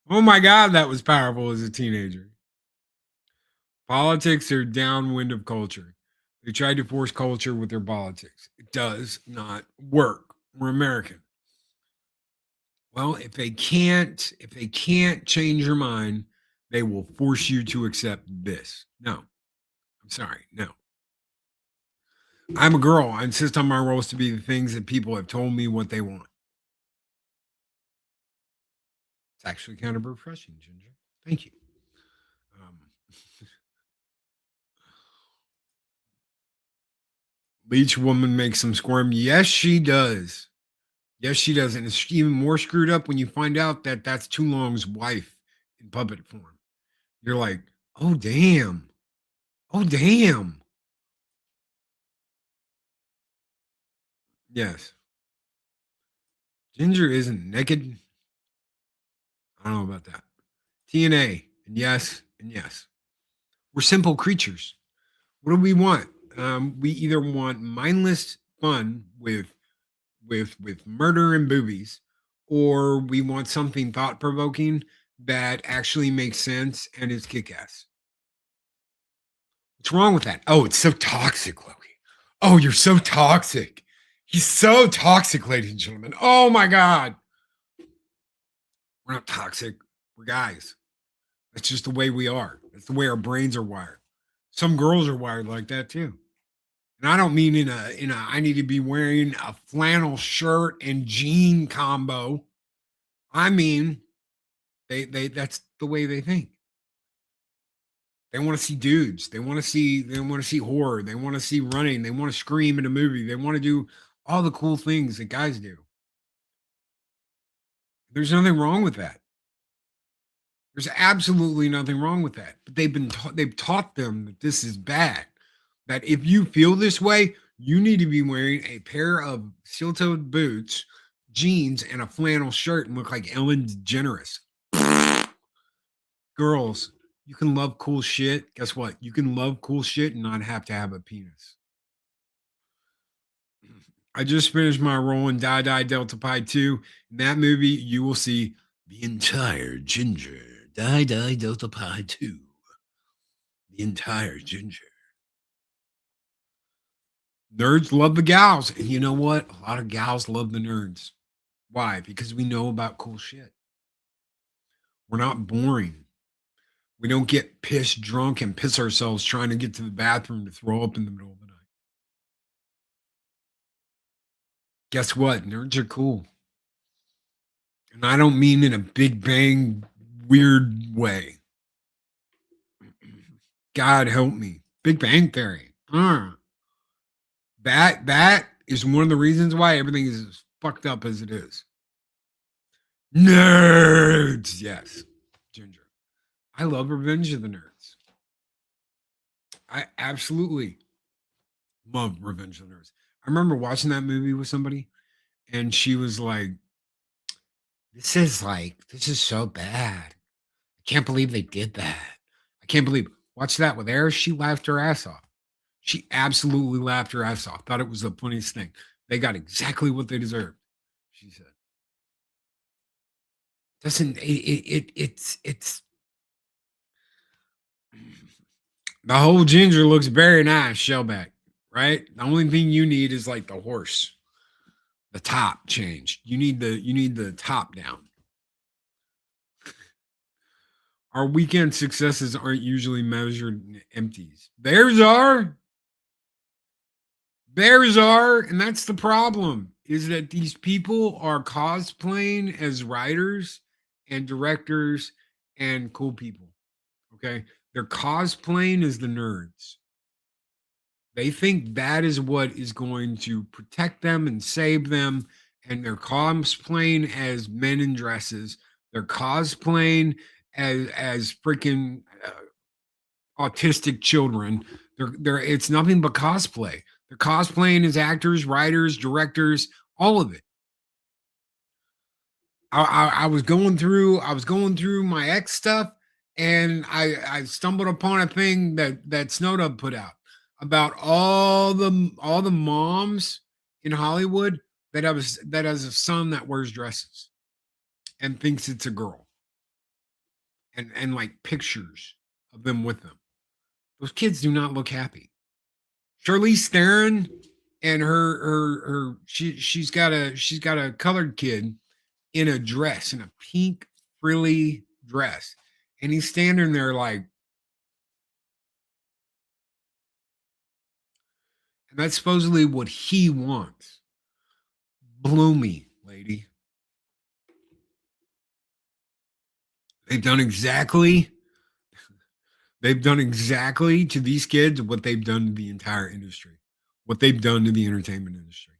Oh my God, that was powerful as a teenager. Politics are downwind of culture. They tried to force culture with their politics. It does not work. We're American. Well, if they can't change your mind, they will force you to accept this. No. I'm sorry. No. I'm a girl. I insist on my roles to be the things that people have told me what they want. It's actually kind of refreshing, Ginger. Thank you. Each woman makes them squirm. Yes, she does. Yes, she does. And it's even more screwed up when you find out that that's Tu Long's wife in puppet form. You're like, oh, damn. Oh, damn. Yes. Ginger isn't naked. I don't know about that. TNA. And yes. And yes. We're simple creatures. What do we want? We either want mindless fun with murder and boobies, or we want something thought-provoking that actually makes sense and is kick-ass. What's wrong with that? Oh, it's so toxic, Loki. Oh, you're so toxic. He's so toxic, ladies and gentlemen. Oh my God. We're not toxic. We're guys. That's just the way we are. That's the way our brains are wired. Some girls are wired like that too. And I don't mean in a I need to be wearing a flannel shirt and jean combo. I mean, they that's the way they think. They want to see dudes. They want to see horror. They want to see running. They want to scream in a movie. They want to do all the cool things that guys do. There's nothing wrong with that. There's absolutely nothing wrong with that. But they've taught them that this is bad. That if you feel this way, you need to be wearing a pair of steel-toed boots, jeans, and a flannel shirt and look like Ellen DeGeneres. Girls, you can love cool shit. Guess what? You can love cool shit and not have to have a penis. I just finished my role in Die Delta Pi 2. In that movie, you will see the entire Ginger. Die Delta Pi 2. The entire Ginger. Nerds love the gals. And you know what? A lot of gals love the nerds. Why? Because we know about cool shit. We're not boring. We don't get pissed drunk and piss ourselves trying to get to the bathroom to throw up in the middle of the night. Guess what? Nerds are cool. And I don't mean in a Big Bang weird way. God help me. Big Bang Theory. That is one of the reasons why everything is as fucked up as it is. Nerds. Yes. Ginger. I love Revenge of the Nerds. I absolutely love Revenge of the Nerds. I remember watching that movie with somebody, and she was like, this is so bad. I can't believe they did that. I can't believe. Watch that with Eris. She laughed her ass off. She absolutely laughed her ass off. Thought it was the funniest thing. They got exactly what they deserved, she said. It's the whole Ginger looks very nice, Shellback, right? The only thing you need is like the horse, the top changed. You need the top down. Our weekend successes aren't usually measured in empties. Theirs are, and that's the problem, is that these people are cosplaying as writers and directors and cool people. Okay. They're cosplaying as the nerds. They think that is what is going to protect them and save them. And they're cosplaying as men in dresses. They're cosplaying as freaking autistic children. It's nothing but cosplay. They're cosplaying as actors, writers, directors, all of it. I was going through my ex stuff, and I stumbled upon a thing that Snowdub put out about all the moms in Hollywood that has a son that wears dresses and thinks it's a girl, and like pictures of them with them. Those kids do not look happy. Charlize Theron and she's got a colored kid in a dress, in a pink frilly dress, and he's standing there like, and that's supposedly what he wants. Bloomy, lady. They've done exactly to these kids what they've done to the entire industry, what they've done to the entertainment industry.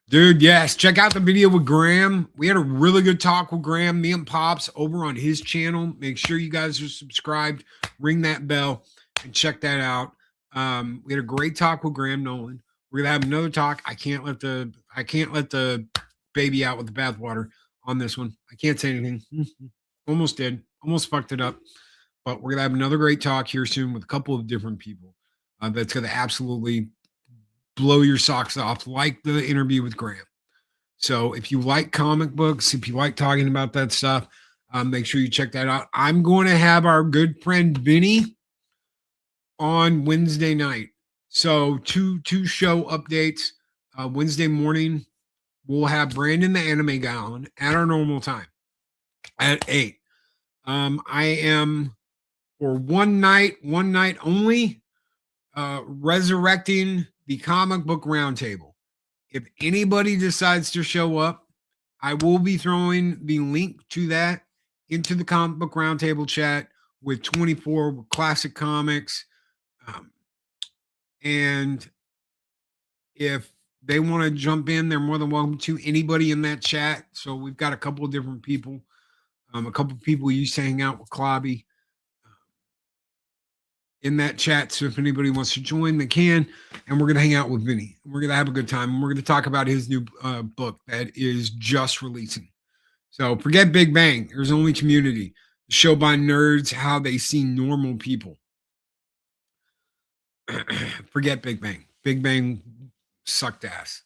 Dude, yes, check out the video with Graham. We had a really good talk with Graham, me and Pops, over on his channel. Make sure you guys are subscribed, ring that bell, and check that out. We had a great talk with Graham Nolan. We're gonna have another talk. I can't let the baby out with the bathwater on this one. I can't say anything. Almost did. Almost fucked it up. But we're gonna have another great talk here soon with a couple of different people. That's gonna absolutely blow your socks off, like the interview with Graham. So if you like comic books, if you like talking about that stuff, make sure you check that out. I'm going to have our good friend Vinny on Wednesday night. So two show updates. Wednesday morning, we'll have Brandon the anime guy on at our normal time at 8. I am, for one night only, resurrecting the comic book roundtable. If anybody decides to show up, I will be throwing the link to that into the comic book roundtable chat with 24 classic comics. And if they want to jump in, they're more than welcome to. Anybody in that chat. So we've got a couple of different people. A couple of people used to hang out with Clobby in that chat. So if anybody wants to join, they can. And we're going to hang out with Vinny. We're going to have a good time. And we're going to talk about his new book that is just releasing. So forget Big Bang. There's only Community. The show by nerds, how they see normal people. Forget Big Bang. Big Bang sucked ass.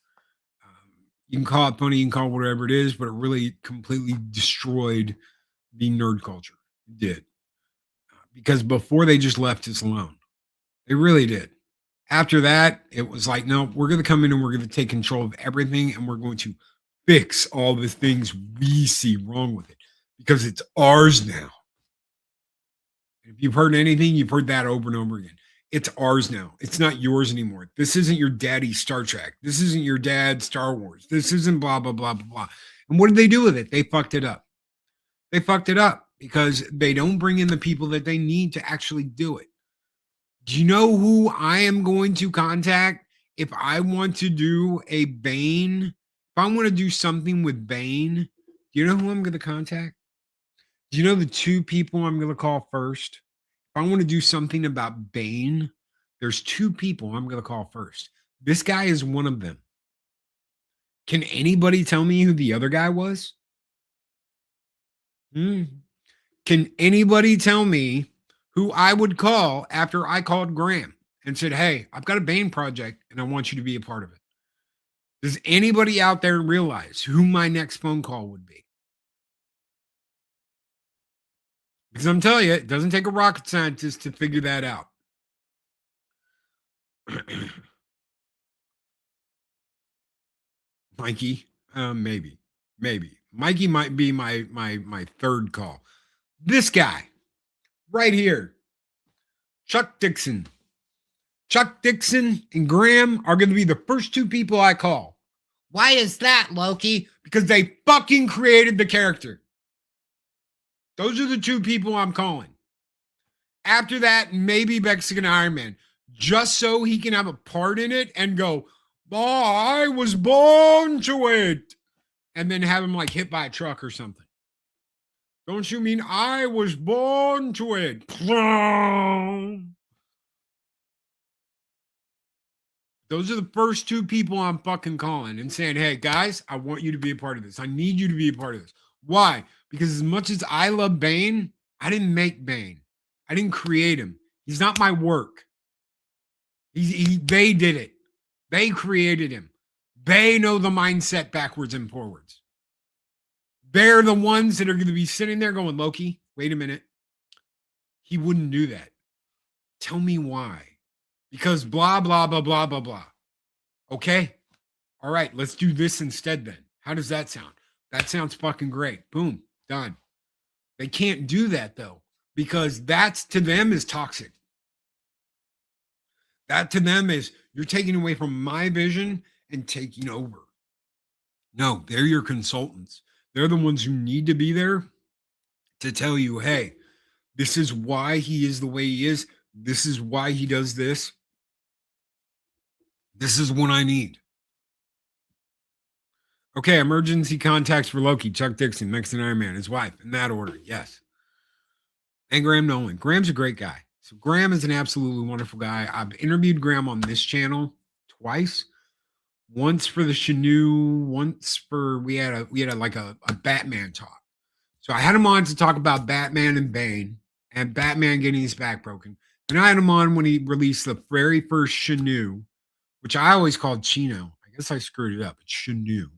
You can call it funny, you can call it whatever it is, but it really completely destroyed the nerd culture. It did. Because before they just left us alone. They really did. After that, it was like, no, we're going to come in and we're going to take control of everything, and we're going to fix all the things we see wrong with it because it's ours now. If you've heard anything, you've heard that over and over again. It's ours now. It's not yours anymore. This isn't your daddy's Star Trek. This isn't your dad's Star Wars. This isn't blah, blah, blah, blah, blah. And what did they do with it? They fucked it up. They fucked it up because they don't bring in the people that they need to actually do it. Do you know who I am going to contact if I want to do a Bane? If I want to do something with Bane, do you know who I'm going to contact? Do you know the two people I'm going to call first? If I want to do something about Bane, there's two people I'm going to call first. This guy is one of them. Can anybody tell me who the other guy was? Can anybody tell me who I would call after I called Graham and said, hey, I've got a Bane project and I want you to be a part of it? Does anybody out there realize who my next phone call would be? Because I'm telling you, it doesn't take a rocket scientist to figure that out. Mikey, maybe. Mikey might be my third call. This guy right here, Chuck Dixon. Chuck Dixon and Graham are going to be the first two people I call. Why is that, Loki? Because they fucking created the character. Those are the two people I'm calling. After that, maybe Mexican Iron Man, just so he can have a part in it and go, oh, I was born to it. And then have him like hit by a truck or something. Don't you mean I was born to it? Those are the first two people I'm fucking calling and saying, hey, guys, I want you to be a part of this. I need you to be a part of this. Why? Because as much as I love Bane, I didn't make Bane. I didn't create him. He's not my work. They did it. They created him. They know the mindset backwards and forwards. They're the ones that are going to be sitting there going, Loki, wait a minute. He wouldn't do that. Tell me why. Because blah, blah, blah, blah, blah, blah. Okay. All right. Let's do this instead then. How does that sound? That sounds fucking great. Boom. Done. They can't do that though, because that's to them is toxic. That to them is you're taking away from my vision and taking over. No, they're your consultants. They're the ones who need to be there to tell you, hey, this is why he is the way he is. This is why he does this. This is what I need. Okay, emergency contacts for Loki, Chuck Dixon, Mexican Iron Man, his wife, in that order, yes. And Graham Nolan. Graham's a great guy. So Graham is an absolutely wonderful guy. I've interviewed Graham on this channel twice. Once for the Chanu, once for we had a Batman talk. So I had him on to talk about Batman and Bane and Batman getting his back broken. And I had him on when he released the very first Chanu, which I always called Chino. I guess I screwed it up. It's Chanu.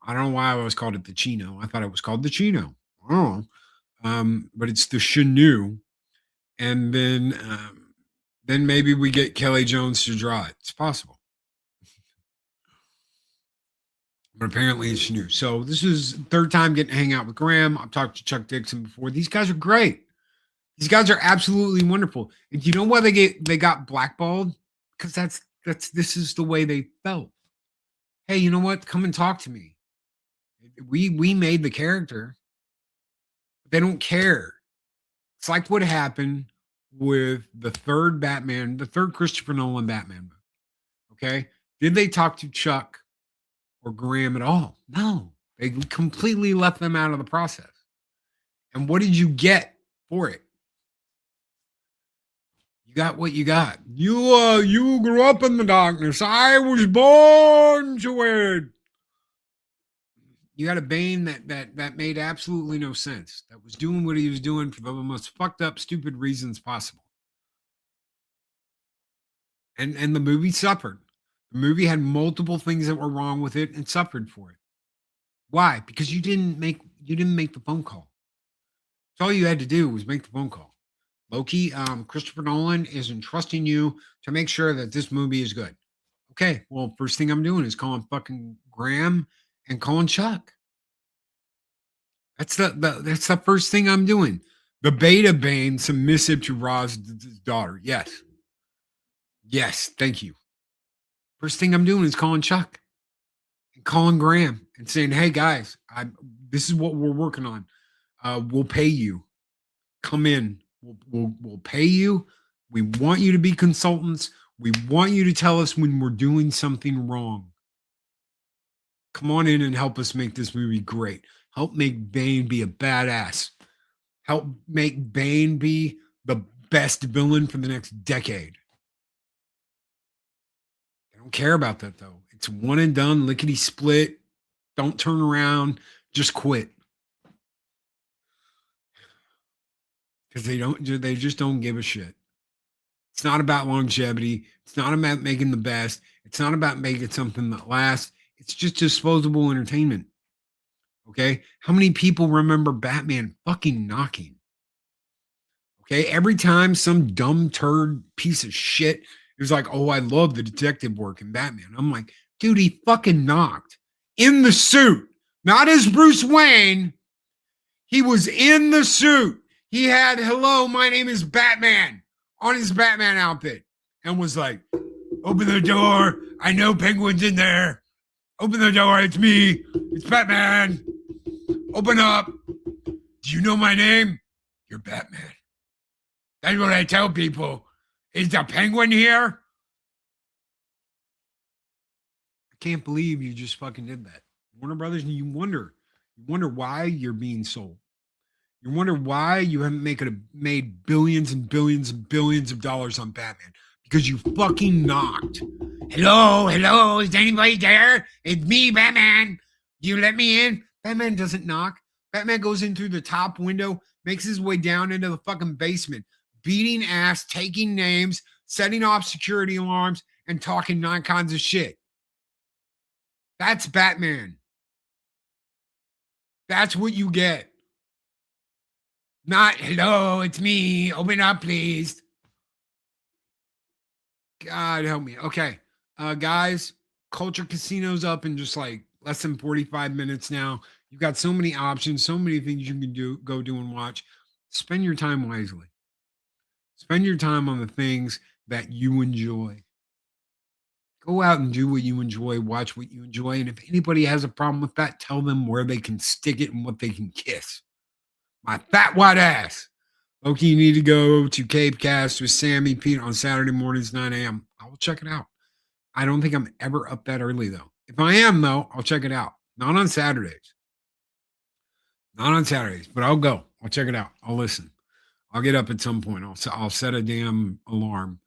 I don't know why I always called it the Chino. I thought it was called the Chino. I don't know. But it's the Chanu. And then maybe we get Kelly Jones to draw it. It's possible. But apparently it's new. So this is third time getting to hang out with Graham. I've talked to Chuck Dixon before. These guys are great. These guys are absolutely wonderful. And do you know why they got blackballed? Because this is the way they felt. Hey, you know what? Come and talk to me. We made the character. They don't care. It's like what happened with the third Batman, the third Christopher Nolan Batman movie. Okay? Did they talk to Chuck or Graham at all? No. They completely left them out of the process. And what did you get for it? You got what you got. You grew up in the darkness. I was born to it. You got a Bane that made absolutely no sense. That was doing what he was doing for the most fucked up, stupid reasons possible. And the movie suffered. The movie had multiple things that were wrong with it and suffered for it. Why? Because you didn't make the phone call. So all you had to do was make the phone call. Loki, Christopher Nolan is entrusting you to make sure that this movie is good. Okay, well, first thing I'm doing is calling fucking Graham and calling Chuck. That's the first thing I'm doing. The beta Bane submissive to Roz's daughter. Yes. Yes, thank you. First thing I'm doing is calling Chuck and calling Graham and saying, hey guys, this is what we're working on. We'll pay you. Come in. We'll pay you. We want you to be consultants. We want you to tell us when we're doing something wrong. Come on in and help us make this movie great. Help make Bane be a badass. Help make Bane be the best villain for the next decade. I don't care about that though. It's one and done, lickety split. Don't turn around, just quit. Because they just don't give a shit. It's not about longevity. It's not about making the best. It's not about making something that lasts. It's just disposable entertainment. Okay? How many people remember Batman fucking knocking? Okay? Every time some dumb turd piece of shit, it was like, oh, I love the detective work in Batman. I'm like, dude, he fucking knocked in the suit. Not as Bruce Wayne. He was in the suit. He had, hello, my name is Batman on his Batman outfit and was like, open the door. I know Penguin's in there. Open the door. It's me. It's Batman. Open up. Do you know my name? You're Batman. That's what I tell people. Is the Penguin here? I can't believe you just fucking did that. Warner Brothers, and you wonder why you're being sold. You wonder why you haven't made billions and billions and billions of dollars on Batman. Because you fucking knocked. Hello, is anybody there? It's me, Batman. You let me in? Batman doesn't knock. Batman goes in through the top window, makes his way down into the fucking basement, beating ass, taking names, setting off security alarms, and talking 9 kinds of shit. That's Batman. That's what you get. Not, hello, it's me. Open up, please. God help me. Okay. Guys, Culture Casino's up in just like less than 45 minutes now. You've got so many options, so many things you can go do and watch. Spend your time wisely. Spend your time on the things that you enjoy. Go out and do what you enjoy, watch what you enjoy. And if anybody has a problem with that, tell them where they can stick it and what they can kiss. My fat white ass. Loki, you need to go to Cape Cast with Sammy Pete on Saturday mornings, 9 a.m. I will check it out. I don't think I'm ever up that early, though. If I am, though, I'll check it out. Not on Saturdays. Not on Saturdays, but I'll go. I'll check it out. I'll listen. I'll get up at some point. I'll set a damn alarm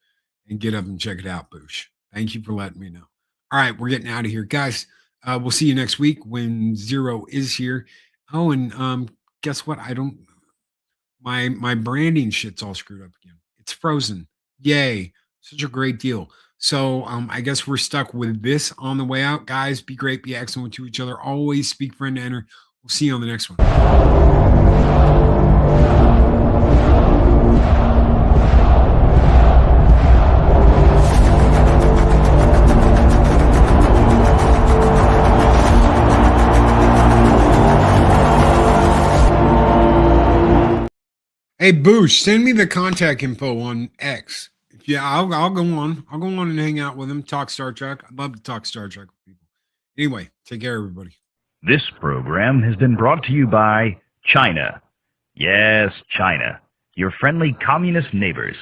and get up and check it out, Boosh. Thank you for letting me know. All right, we're getting out of here. Guys, we'll see you next week when Zero is here. Oh, and guess what? My branding shit's all screwed up again. It's frozen. Yay. Such a great deal. So I guess we're stuck with this on the way out. Guys, be great, be excellent to each other. Always speak friend to enter. We'll see you on the next one. Hey, Boosh, send me the contact info on X. Yeah, I'll go on. I'll go on and hang out with him, talk Star Trek. I'd love to talk Star Trek with people. Anyway, take care, everybody. This program has been brought to you by China. Yes, China. Your friendly communist neighbors.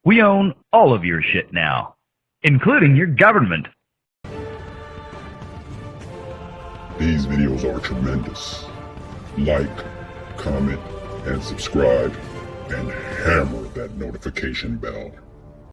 We own all of your shit now, including your government. These videos are tremendous. Like, comment, and subscribe, and hammer that notification bell.